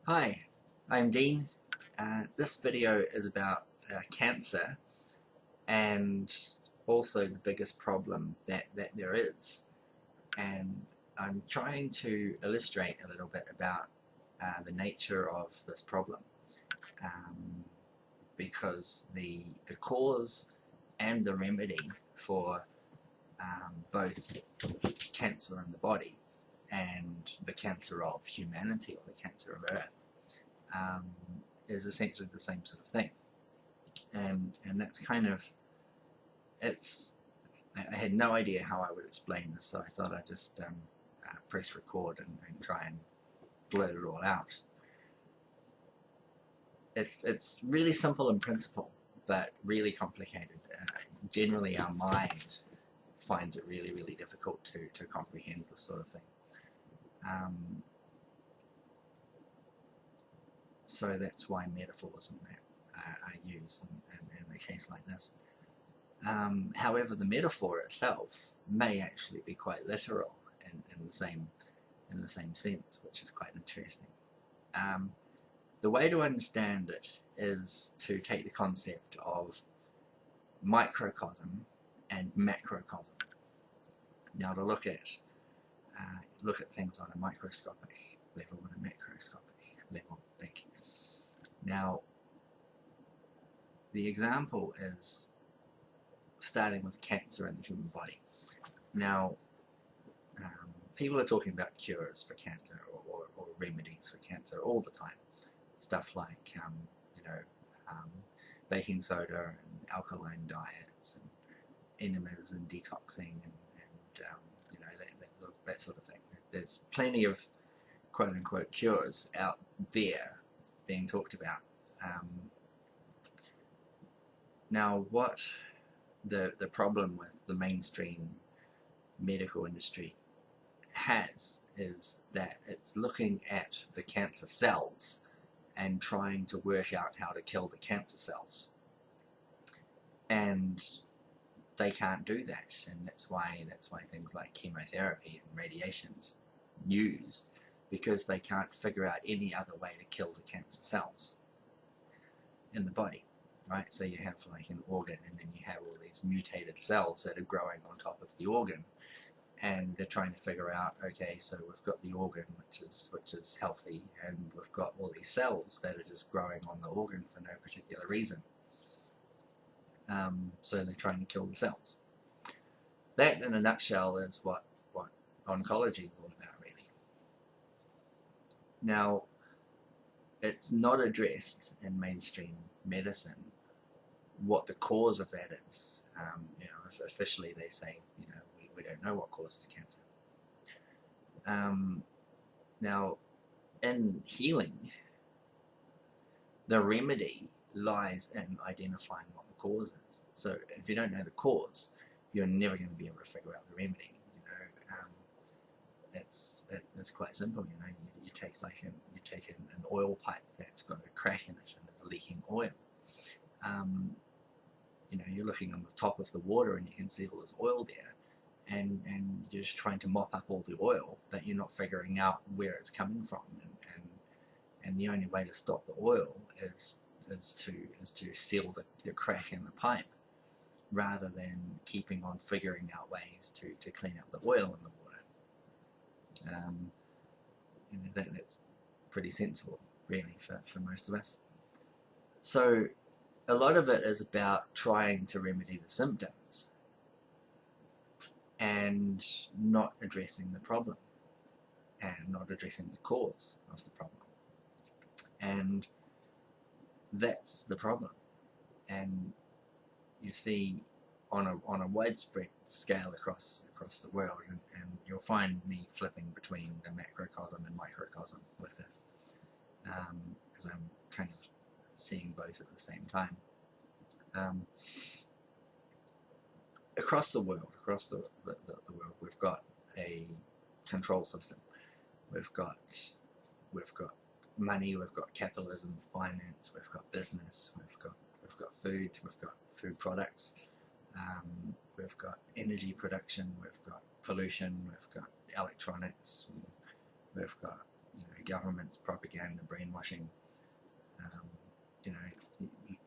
Hi, I'm Dean. This video is about cancer and also the biggest problem that there is. And I'm trying to illustrate a little bit about the nature of this problem um, because the cause and the remedy for both cancer in the body and the cancer of humanity or the cancer of Earth um, is essentially the same sort of thing. And that's kind of it's. I had no idea how I would explain this, so I thought I'd just press record and try and blurt it all out. It's really simple in principle, but really complicated. Generally, our mind finds it really difficult to comprehend this sort of thing. Um, so that's why metaphors and that are used in a case like this. However, the metaphor itself may actually be quite literal in the same sense, which is quite interesting. The way to understand it is to take the concept of microcosm and macrocosm. Now, to look at things on a microscopic level and a macroscopic level. Now, the example is starting with cancer in the human body. Now, people are talking about cures for cancer or remedies for cancer all the time. Stuff like, baking soda and alkaline diets and enemas and detoxing and that sort of thing. There's plenty of quote-unquote cures out there being talked about. Now, what the problem with the mainstream medical industry has is that it's looking at the cancer cells and trying to work out how to kill the cancer cells. And they can't do that, and that's why things like chemotherapy and radiation's used, because they can't figure out any other way to kill the cancer cells in the body. Right? So you have like an organ, and then you have all these mutated cells that are growing on top of the organ, and they're trying to figure out, okay, so we've got the organ which is healthy, and we've got all these cells that are just growing on the organ for no particular reason. So they're trying to kill the cells. That, in a nutshell, is what oncology is all about, really. Now, it's not addressed in mainstream medicine what the cause of that is. Officially they say, we don't know what causes cancer. Now, in healing, the remedy lies in identifying what the cause is. So if you don't know the cause, you're never going to be able to figure out the remedy. It's quite simple. You take an oil pipe that's got a crack in it and it's leaking oil. You're looking on the top of the water and you can see all this oil there, and you're just trying to mop up all the oil, but you're not figuring out where it's coming from, and the only way to stop the oil is to seal the crack in the pipe, rather than keeping on figuring out ways to clean up the oil in the water. That's pretty sensible, really, for most of us. So a lot of it is about trying to remedy the symptoms and not addressing the problem and not addressing the cause of the problem. And that's the problem. And you see on a widespread scale across the world, and you'll find me flipping between the macrocosm and microcosm with this, because I'm kind of seeing both at the same time. Across the world, we've got a control system. We've got money, we've got capitalism, finance, we've got business, we've got foods, we've got food products, we've got energy production, we've got pollution, we've got electronics, we've got government propaganda, brainwashing,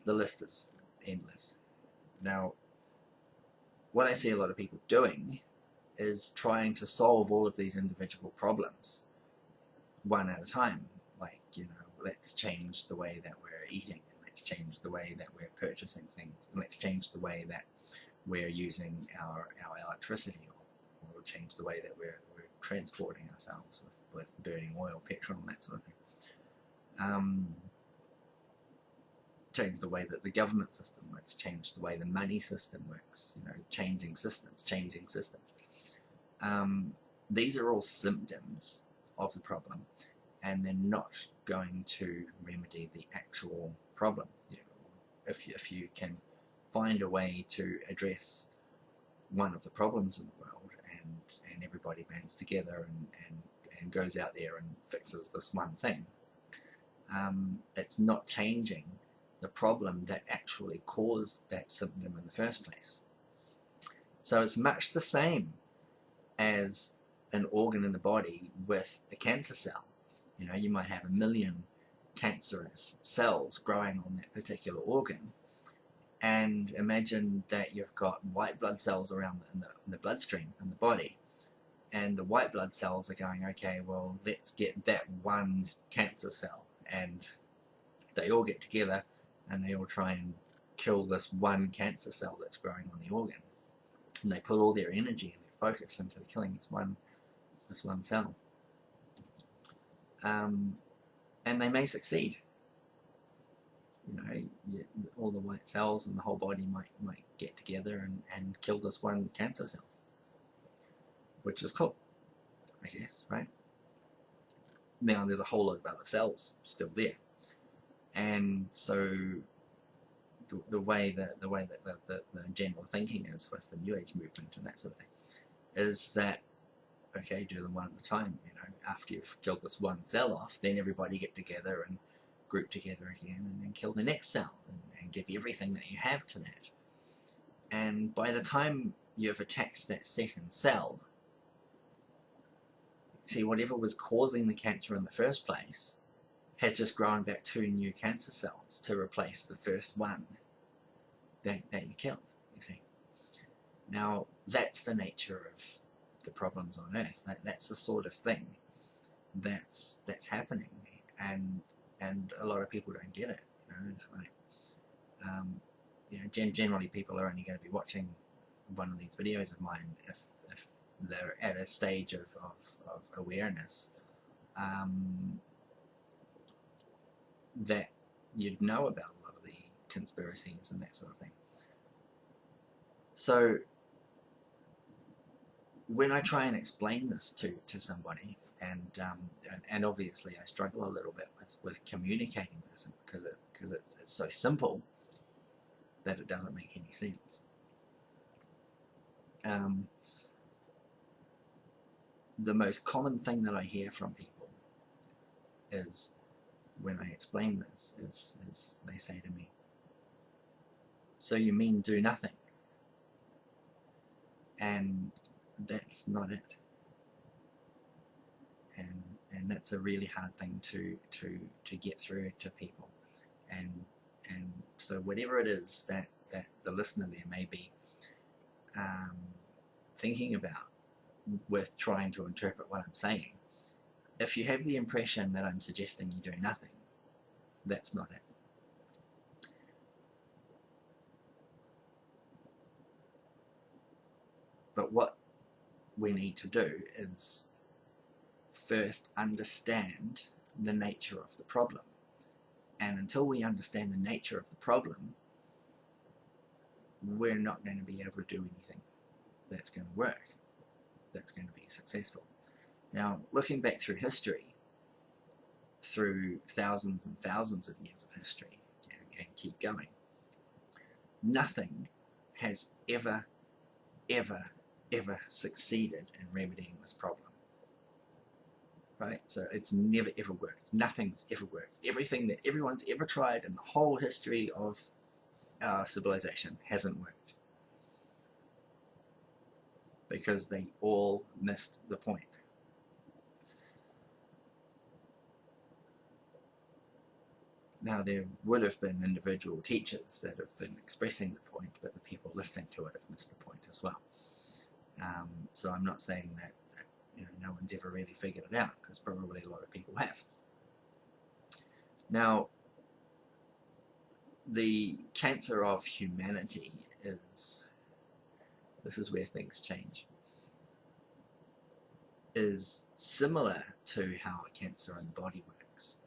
the list is endless. Now, what I see a lot of people doing is trying to solve all of these individual problems one at a time. Like, let's change the way that we're eating, and let's change the way that we're purchasing things, and let's change the way that we're using our electricity, or change the way that we're transporting ourselves with burning oil, petrol, and that sort of thing. Change the way that the government system works, change the way the money system works, changing systems. These are all symptoms of the problem, and they're not going to remedy the actual problem. If you can find a way to address one of the problems in the world, and everybody bands together and goes out there and fixes this one thing, it's not changing the problem that actually caused that symptom in the first place. So it's much the same as an organ in the body with a cancer cell. You might have 1 million cancerous cells growing on that particular organ, and imagine that you've got white blood cells around in the bloodstream in the body, and the white blood cells are going, okay, well, let's get that one cancer cell, and they all get together and they all try and kill this one cancer cell that's growing on the organ, and they put all their energy and their focus into killing this one cell, and they may succeed. All the white cells in the whole body might get together and kill this one cancer cell, which is cool, I guess, right? Now there's a whole lot of other cells still there, and so the way that the general thinking is with the New Age movement and that sort of thing is that, okay, do them one at a time. After you've killed this one cell off, then everybody get together and group together again, and then kill the next cell, and give everything that you have to that. And by the time you've attacked that second cell, see, whatever was causing the cancer in the first place has just grown back 2 new cancer cells to replace the first one that you killed, you see. Now, that's the nature of the problems on Earth. That's the sort of thing that's happening, and a lot of people don't get it. Generally people are only going to be watching one of these videos of mine if they're at a stage of awareness that you'd know about a lot of the conspiracies and that sort of thing. So when I try and explain this to somebody, and obviously I struggle a little bit with communicating this because it's so simple that it doesn't make any sense. The most common thing that I hear from people is, when I explain this, is they say to me, so you mean do nothing? And that's not it. And that's a really hard thing to get through to people. And so whatever it is that the listener there may be thinking about with trying to interpret what I'm saying, if you have the impression that I'm suggesting you do nothing, that's not it. But what we need to do is first understand the nature of the problem. And until we understand the nature of the problem, we're not going to be able to do anything that's going to work, that's going to be successful. Now, looking back through history, through thousands and thousands of years of history, and keep going, nothing has ever succeeded in remedying this problem. Right? So it's never ever worked. Nothing's ever worked. Everything that everyone's ever tried in the whole history of our civilization hasn't worked, because they all missed the point. Now there would have been individual teachers that have been expressing the point, but the people listening to it have missed the point as well. So I'm not saying that no one's ever really figured it out, because probably a lot of people have. Now, the cancer of humanity is, this is where things change, is similar to how a cancer in the body works,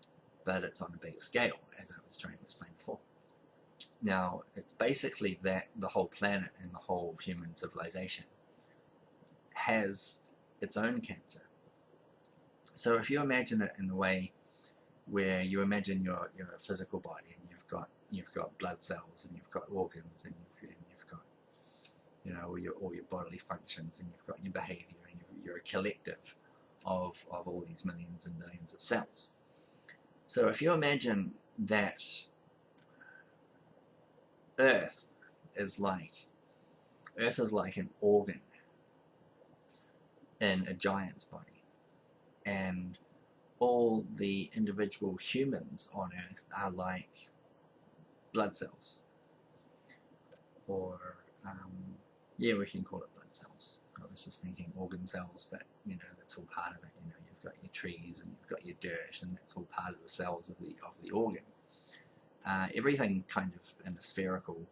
but it's on a bigger scale, as I was trying to explain before. Now, it's basically that the whole planet and the whole human civilization has its own cancer. So if you imagine it in the way where you imagine your physical body, and you've got blood cells, and you've got organs, and you've got all your bodily functions, and you've got your behavior, and you're a collective of all these millions and billions of cells. So if you imagine that Earth is like an organ in a giant's body, and all the individual humans on Earth are like blood cells, or yeah, we can call it blood cells. I was just thinking organ cells, but that's all part of it. You've got your trees and you've got your dirt, and that's all part of the cells of the organ. Everything kind of in a spherical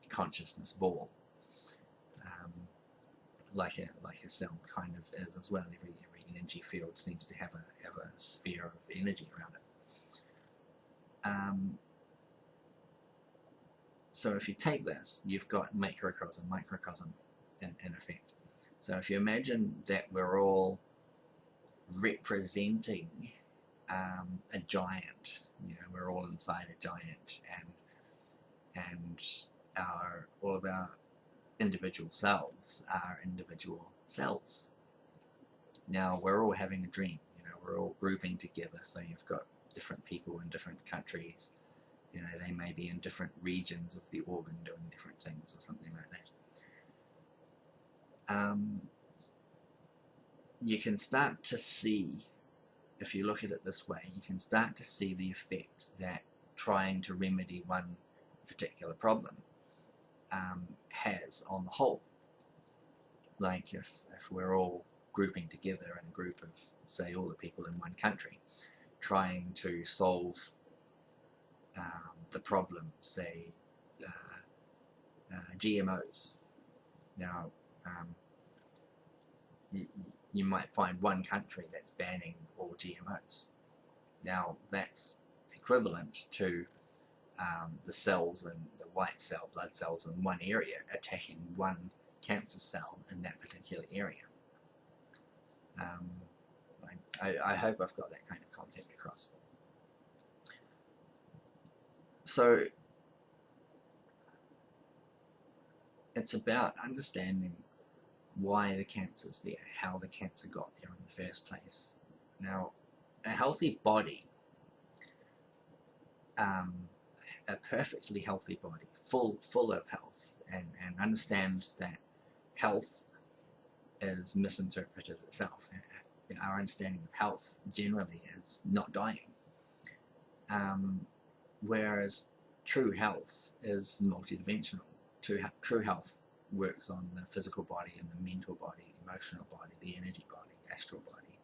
consciousness ball, like a cell kind of is as well. Every energy field seems to have a sphere of energy around it. So if you take this, you've got microcosm in effect. So if you imagine that we're all representing a giant, we're all inside a giant, and all of our individual selves are individual cells. Now we're all having a dream, we're all grouping together, so you've got different people in different countries, they may be in different regions of the organ doing different things or something like that. You can start to see, if you look at it this way, you can start to see the effect that trying to remedy one particular problem has on the whole. Like if we're all grouping together in a group of, say, all the people in one country, trying to solve the problem, say, GMOs. Now, you might find one country that's banning all GMOs. Now, that's equivalent to the cells and the white cell, blood cells in one area attacking one cancer cell in that particular area. I hope I've got that kind of concept across. So it's about understanding why the cancer's there, how the cancer got there in the first place. Now, a healthy body, a perfectly healthy body, full of health, and understands that health is misinterpreted itself. Our understanding of health generally is not dying, whereas true health is multidimensional. True health works on the physical body and the mental body, the emotional body, the energy body, astral body.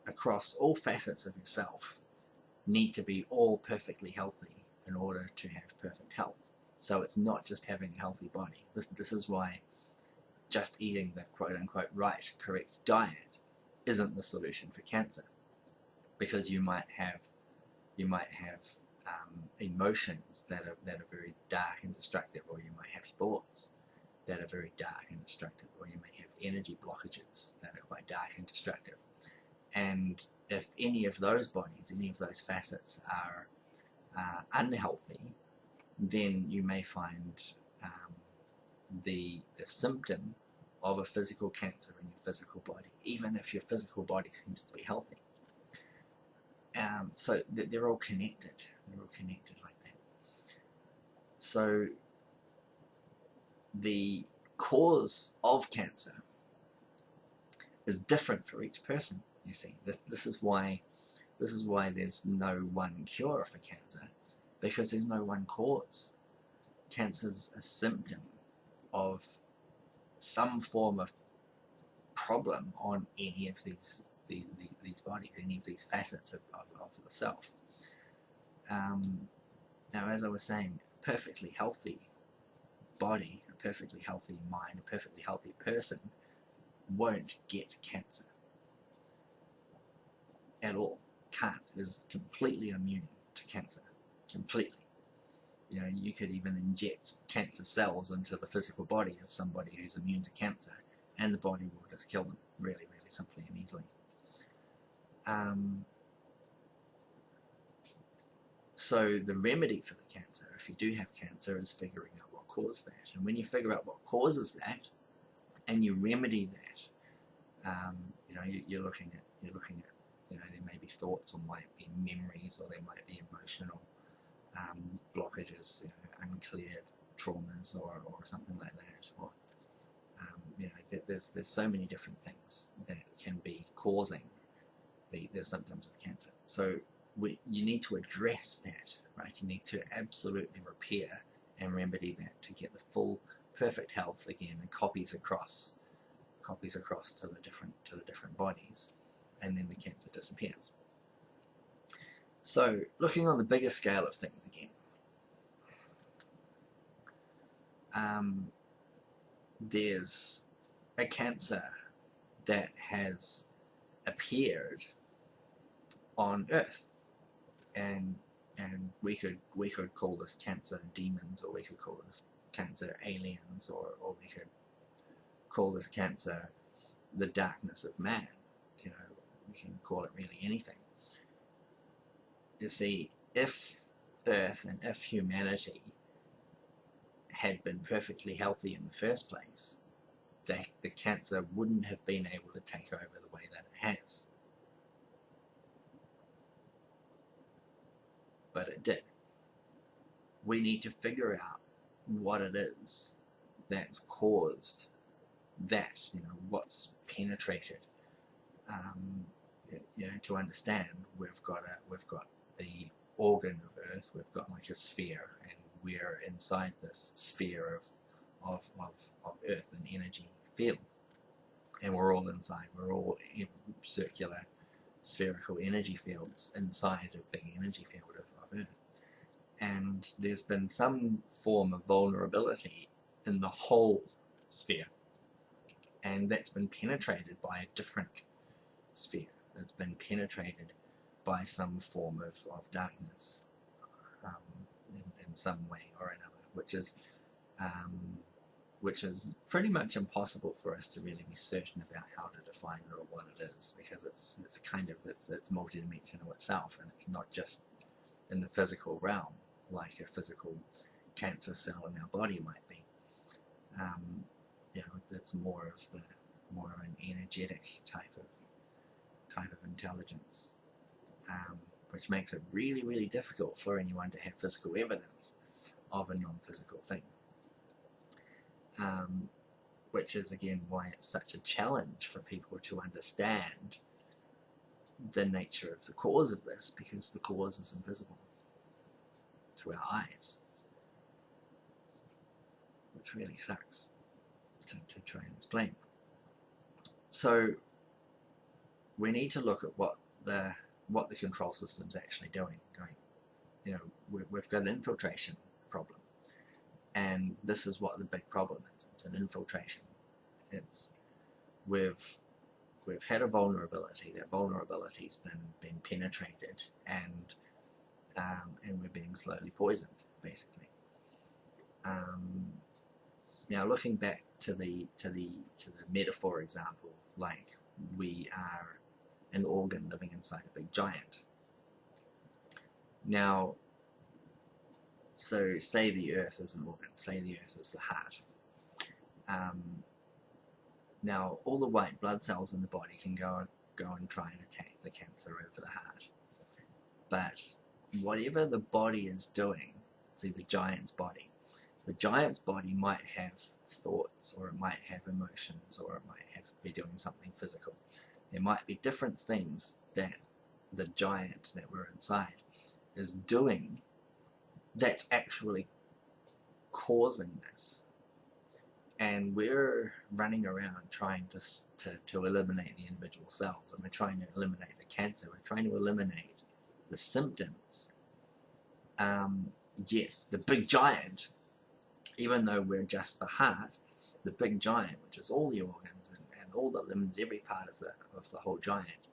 Across all facets of yourself, need to be all perfectly healthy in order to have perfect health. So it's not just having a healthy body. This is why just eating the quote-unquote right, correct diet isn't the solution for cancer, because you might have emotions that are very dark and destructive, or you might have thoughts that are very dark and destructive, or you may have energy blockages that are quite dark and destructive. And if any of those bodies, any of those facets are unhealthy, then you may find the symptom of a physical cancer in your physical body, even if your physical body seems to be healthy. So they're all connected. They're all connected like that. So the cause of cancer is different for each person, you see. This is why This is why there's no one cure for cancer, because there's no one cause. Cancer is a symptom of some form of problem on any of these bodies, any of these facets of the self. Now, as I was saying, a perfectly healthy body, a perfectly healthy mind, a perfectly healthy person won't get cancer at all. Can't, is completely immune to cancer, completely. You know, you could even inject cancer cells into the physical body of somebody who's immune to cancer, and the body will just kill them really, really simply and easily. So the remedy for the cancer, if you do have cancer, is figuring out what caused that. And when you figure out what causes that, and you remedy that, you know, you're looking at, you know, there may be thoughts, or might be memories, or there might be emotional blockages, you know, uncleared traumas, or something like that. Or you know, there's so many different things that can be causing the symptoms of cancer. So you need to address that, right? You need to absolutely repair and remedy that to get the full, perfect health again, and copies across to the different bodies, and then the cancer disappears. So, looking on the bigger scale of things again, there's a cancer that has appeared on Earth, and we could call this cancer demons, or we could call this cancer aliens, or we could call this cancer the darkness of man. You know, we can call it really anything. You see, if Earth and if humanity had been perfectly healthy in the first place, the cancer wouldn't have been able to take over the way that it has. But it did. We need to figure out what it is that's caused that, you know, what's penetrated. You know, to understand, we've got the organ of Earth, we've got like a sphere, and we're inside this sphere of Earth, an energy field, and we're all inside. We're all in circular, spherical energy fields inside a big energy field of Earth. And there's been some form of vulnerability in the whole sphere, and that's been penetrated by a different sphere. It's been penetrated by some form of darkness in some way or another, which is pretty much impossible for us to really be certain about how to define it or what it is, because it's multidimensional itself, and it's not just in the physical realm like a physical cancer cell in our body might be. You know, it's more of an energetic type of intelligence, which makes it really, really difficult for anyone to have physical evidence of a non-physical thing. Which is again why it's such a challenge for people to understand the nature of the cause of this, because the cause is invisible to our eyes, which really sucks to try and explain. So we need to look at what the control system's actually doing. You know, we've got an infiltration problem, and this is what the big problem is. It's an infiltration. We've had a vulnerability. That vulnerability's been penetrated, and we're being slowly poisoned, basically. Now, looking back to the metaphor example, like we are an organ living inside a big giant. Now, so say the Earth is an organ, say the Earth is the heart. Now, all the white blood cells in the body can go and try and attack the cancer over the heart. But whatever the body is doing, see the giant's body might have thoughts, or it might have emotions, or it might be doing something physical. There might be different things that the giant that we're inside is doing, that's actually causing this. And we're running around trying to eliminate the individual cells, and we're trying to eliminate the cancer, we're trying to eliminate the symptoms. Yet the big giant, even though we're just the heart, the big giant, which is all the organs and all the limbs, every part of the whole giant,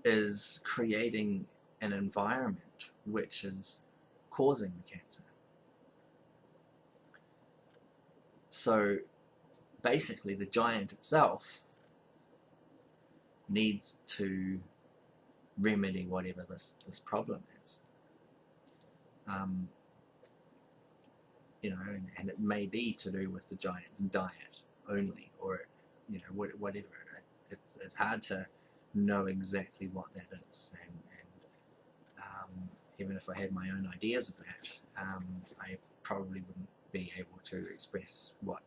is creating an environment which is causing the cancer. So basically the giant itself needs to remedy whatever this problem is. You know, and it may be to do with the giant's diet only, or, you know, whatever. It's hard to know exactly what that is, and even if I had my own ideas of that, I probably wouldn't be able to express what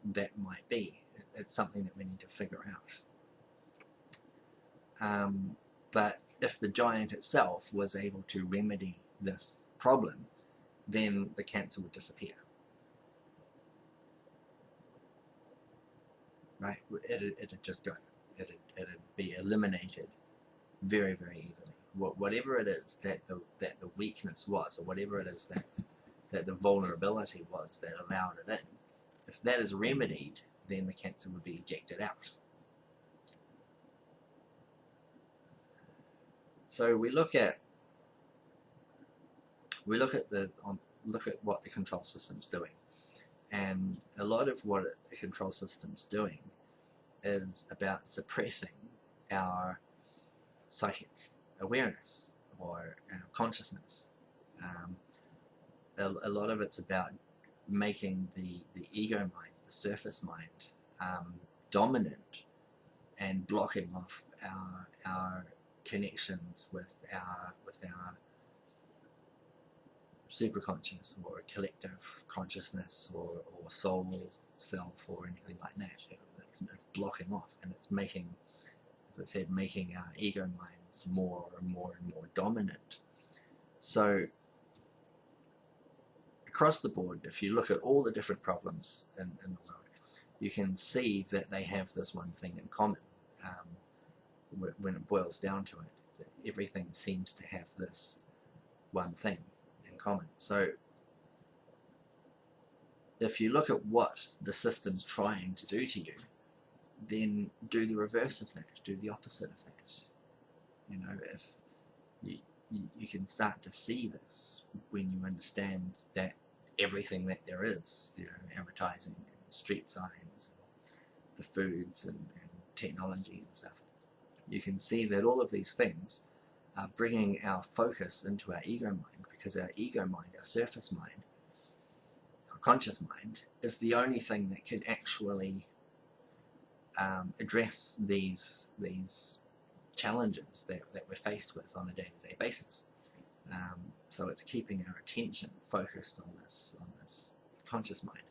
that might be. It's something that we need to figure out. But if the giant itself was able to remedy this problem, then the cancer would disappear. Right? It'd just go. It'd be eliminated very, very easily. Whatever it is that the weakness was, or whatever it is that the vulnerability was that allowed it in, if that is remedied, then the cancer would be ejected out. So we look at what the control system's doing, and a lot of what the control system's doing is about suppressing our psychic awareness or our consciousness. A lot of it's about making the ego mind, the surface mind, dominant, and blocking off our connections with our superconscious or collective consciousness or soul self or anything like that. It's blocking off, and it's making, as I said, making our ego minds more and more and more dominant. So across the board, if you look at all the different problems in the world, you can see that they have this one thing in common. When it boils down to it, everything seems to have this one thing in common. So if you look at what the system's trying to do to you, then do the reverse of that, do the opposite of that. You know, if you can start to see this when you understand that everything that there is, you know, advertising and street signs and the foods and technology and stuff, you can see that all of these things are bringing our focus into our ego mind, because our ego mind, our surface mind, our conscious mind, is the only thing that can actually address these challenges that we're faced with on a day-to-day basis. So it's keeping our attention focused on this conscious mind,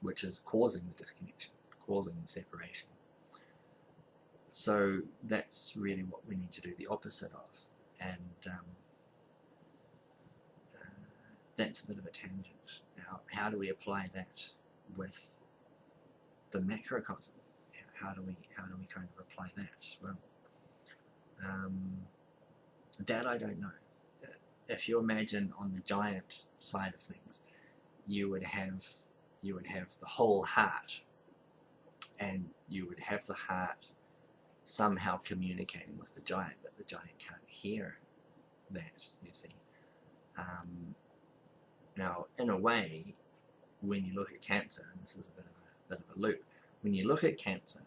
which is causing the disconnection, causing the separation. So that's really what we need to do the opposite of, and that's a bit of a tangent. Now, how do we apply that with the macrocosm? How do we kind of apply that? Well, that I don't know. If you imagine on the giant side of things, you would have the whole heart, and you would have the heart somehow communicating with the giant, but the giant can't hear that, you see. Now, in a way, when you look at cancer, and this is a bit of a loop, when you look at cancer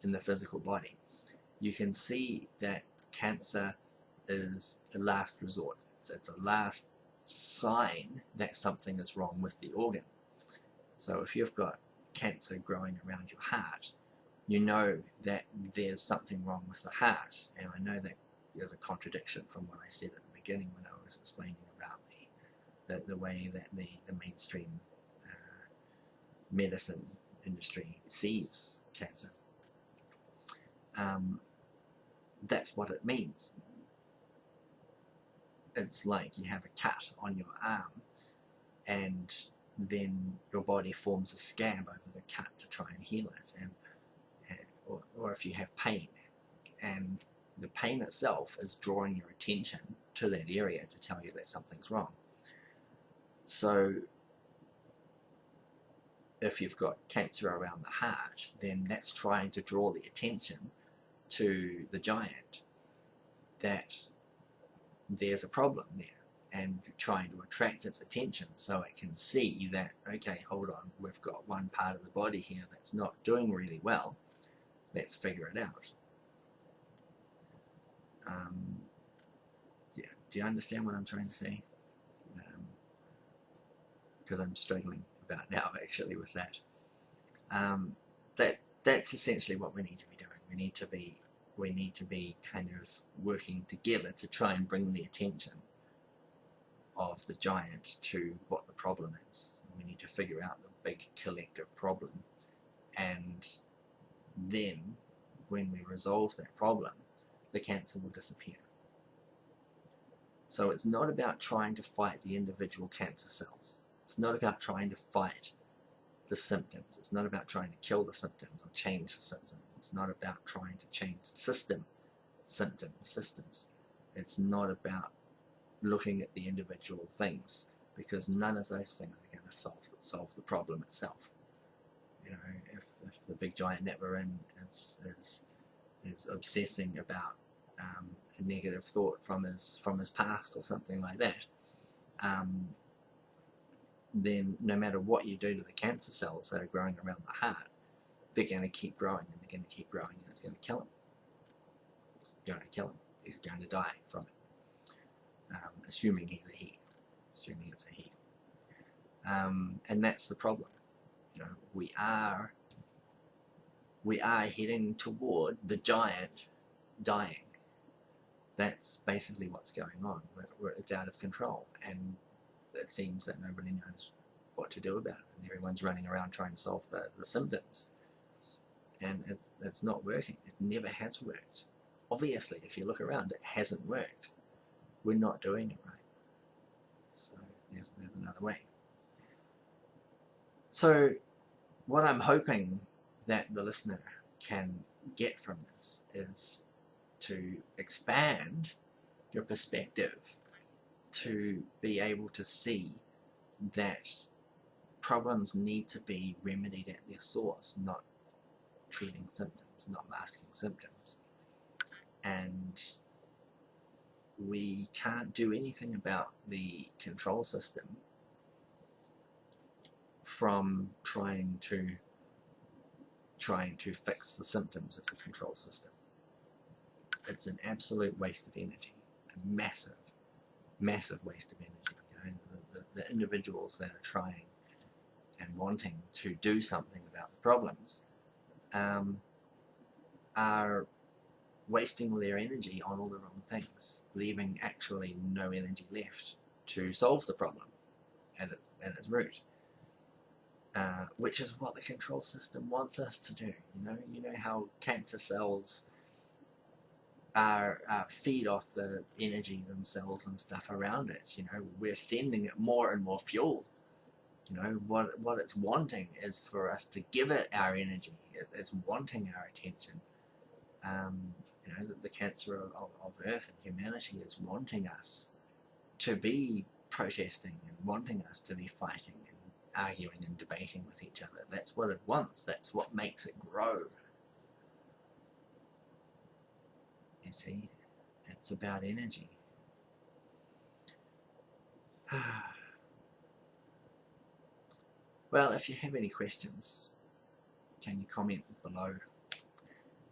in the physical body, you can see that cancer is the last resort. It's a last sign that something is wrong with the organ. So if you've got cancer growing around your heart, you know that there's something wrong with the heart. And I know that there's a contradiction from what I said at the beginning when I was explaining about the way that the mainstream medicine industry sees cancer. that's what it means. It's like you have a cut on your arm, and then your body forms a scab over the cut to try and heal it, or if you have pain, and the pain itself is drawing your attention to that area to tell you that something's wrong. So if you've got cancer around the heart, then that's trying to draw the attention to the giant that there's a problem there, and trying to attract its attention so it can see that, okay, hold on, we've got one part of the body here that's not doing really well, let's figure it out. Do you understand what I'm trying to say? Because I'm struggling about now actually with that. That's essentially what we need to be doing. We need to be kind of working together to try and bring the attention of the giant to what the problem is. We need to figure out the big collective problem, and then when we resolve that problem, the cancer will disappear. So it's not about trying to fight the individual cancer cells. It's not about trying to fight the symptoms. It's not about trying to kill the symptoms or change the symptoms. It's not about trying to change the systems. It's not about looking at the individual things, because none of those things are going to solve the problem itself. You know, if the big giant that we're in is obsessing about a negative thought from his past or something like that, then no matter what you do to the cancer cells that are growing around the heart, they're going to keep growing, and they're going to keep growing, and it's going to kill him. It's going to kill him. He's going to die from it, assuming he's a he, assuming it's a he. And that's the problem. You know, we are heading toward the giant dying. That's basically what's going on. It's out of control, and it seems that nobody knows what to do about it, and everyone's running around trying to solve the symptoms, and it's not working. It never has worked. Obviously, if you look around, it hasn't worked. We're not doing it right. So there's another way. So what I'm hoping that the listener can get from this is to expand your perspective, to be able to see that problems need to be remedied at their source, not treating symptoms, not masking symptoms. And we can't do anything about the control system from trying to fix the symptoms of the control system. It's an absolute waste of energy, a massive waste of energy. You know, the individuals that are trying and wanting to do something about the problems are wasting their energy on all the wrong things, leaving actually no energy left to solve the problem at its root. Which is what the control system wants us to do. You know how cancer cells feed off the energies and cells and stuff around it. You know, we're sending it more and more fuel. You know, what it's wanting is for us to give it our energy. It's wanting our attention. You know, the cancer of Earth and humanity is wanting us to be protesting and wanting us to be fighting and arguing and debating with each other. That's what it wants. That's what makes it grow. You see, it's about energy. Well, if you have any questions, can you comment below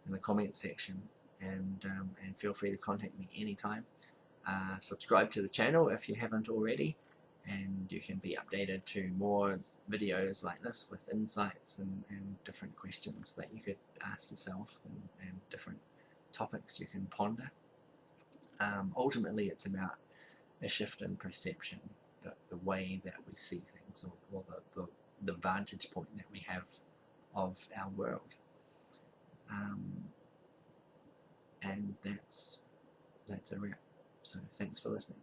in the comment section, and feel free to contact me anytime. Subscribe to the channel if you haven't already, and you can be updated to more videos like this with insights and different questions that you could ask yourself, and different topics you can ponder. Ultimately, it's about a shift in perception, the way that we see things, or the vantage point that we have of our world. And and that's a wrap. So thanks for listening.